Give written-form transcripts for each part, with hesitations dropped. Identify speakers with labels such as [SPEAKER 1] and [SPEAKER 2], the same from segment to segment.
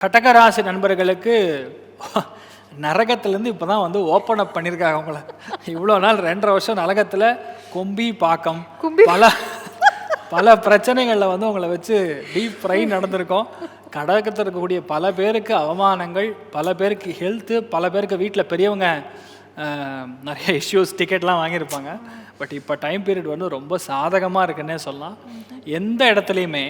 [SPEAKER 1] கடகராசி நண்பர்களுக்கு நரகத்திலேருந்து இப்போ தான் வந்து ஓப்பன் அப் பண்ணியிருக்காங்க அவங்கள. இவ்வளோ நாள் 2.5 வருஷம் நரகத்தில் கொம்பி பாக்கம் பல பல பிரச்சனைகளில் வந்து உங்களை வச்சு டீப் ஃப்ரை நடந்திருக்கோம். கடகத்தில் இருக்கக்கூடிய பல பேருக்கு அவமானங்கள், பல பேருக்கு ஹெல்த்து, பல பேருக்கு வீட்டில் பெரியவங்க நிறைய இஷ்யூஸ், டிக்கெட்லாம் வாங்கியிருப்பாங்க. பட் இப்போ டைம் பீரியட் வந்து ரொம்ப சாதகமாக இருக்குன்னே சொல்லலாம். எந்த இடத்துலையுமே,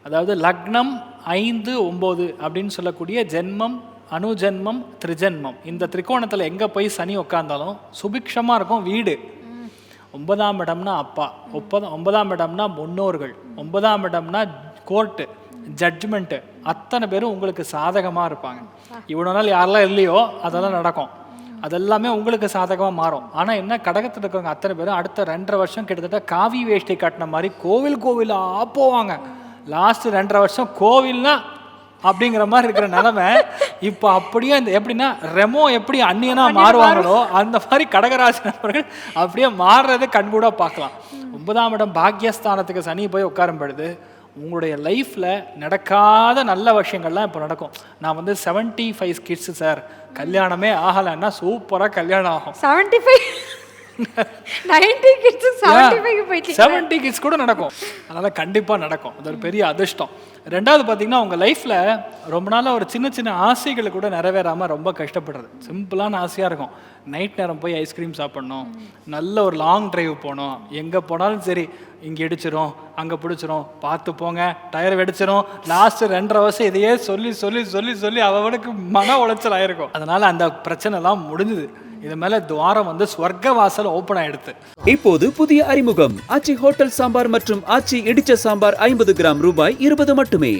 [SPEAKER 1] அதாவது லக்னம் 5, 9 அப்படின்னு சொல்லக்கூடிய ஜென்மம், அணுஜென்மம், திரிஜென்மம், இந்த திரிகோணத்தில் எங்கே போய் சனி உட்காந்தாலும் சுபிக்ஷமாக இருக்கும் வீடு. 9ஆம் இடம்னா அப்பா, 9ஆம் இடம்னா முன்னோர்கள், 9ஆம் இடம்னா கோர்ட்டு, ஜட்ஜ்மெண்ட்டு, அத்தனை பேரும் உங்களுக்கு சாதகமாக இருப்பாங்க. இவ்வளோ நாள் யாரெல்லாம் இல்லையோ அதெல்லாம் நடக்கும், அதெல்லாமே உங்களுக்கு சாதகமாக மாறும். ஆனால் என்ன, கடகத்தில் இருக்கிறவங்க அத்தனை பேரும் அடுத்த 2.5 வருஷம் கிட்டத்தட்ட காவி வேஷ்டி கட்டின மாதிரி கோவிலாக போவாங்க. லாஸ்ட் 2.5 வருஷம் கோவில்னா அப்படிங்கிற மாதிரி இருக்கிற நிலைமை இப்போ அப்படியே இந்த எப்படின்னா ரெமோ எப்படி அந்நியனா மாறுவாங்களோ அந்த மாதிரி கடகராசி நண்பர்கள் அப்படியே மாறுறதை கண்கூட பார்க்கலாம். 9ஆம் இடம் பாக்யஸ்தானத்துக்கு சனி போய் உட்காரும் பொழுது உங்களுடைய லைஃப்பில் நடக்காத நல்ல விஷயங்கள்லாம் இப்போ நடக்கும். நான் வந்து 75 கிட்ஸு சார், கல்யாணமே ஆகலைன்னா சூப்பராக கல்யாணம் ஆகும். 70 கிட்ஸ் கூட நடக்கும். அதனால் கண்டிப்பாக நடக்கும். அது ஒரு பெரிய அதிர்ஷ்டம். 2வது பார்த்தீங்கன்னா, உங்கள் லைஃப்பில் ரொம்ப நாளாக ஒரு சின்ன சின்ன ஆசைகளை கூட நிறைவேறாமல் ரொம்ப கஷ்டப்படுறது. சிம்பிளான ஆசையாக இருக்கும். நைட் நேரம் போய் ஐஸ்கிரீம் சாப்பிட்ணும், நல்ல ஒரு லாங் டிரைவ் போகணும், எங்கே போனாலும் சரி இங்கே இடிச்சிரும் அங்கே பிடிச்சிரும், பார்த்து போங்க, டயர் வெடிச்சிரும். லாஸ்ட்டு 2.5 வருஷம் இதையே சொல்லி சொல்லி சொல்லி சொல்லி அவனுக்கு மன உளைச்சல் ஆகிருக்கும். அதனால் அந்த பிரச்சனைலாம் முடிஞ்சுது. இது மேலே துவாரம் வந்து ஸ்வர்க்க வாசல் ஓப்பன் ஆகிடுது.
[SPEAKER 2] இப்போது புதிய அறிமுகம் ஆச்சி ஹோட்டல் சாம்பார் மற்றும் ஆச்சி இடிச்ச சாம்பார் 50 கிராம் ரூபாய் 20 மட்டுமே.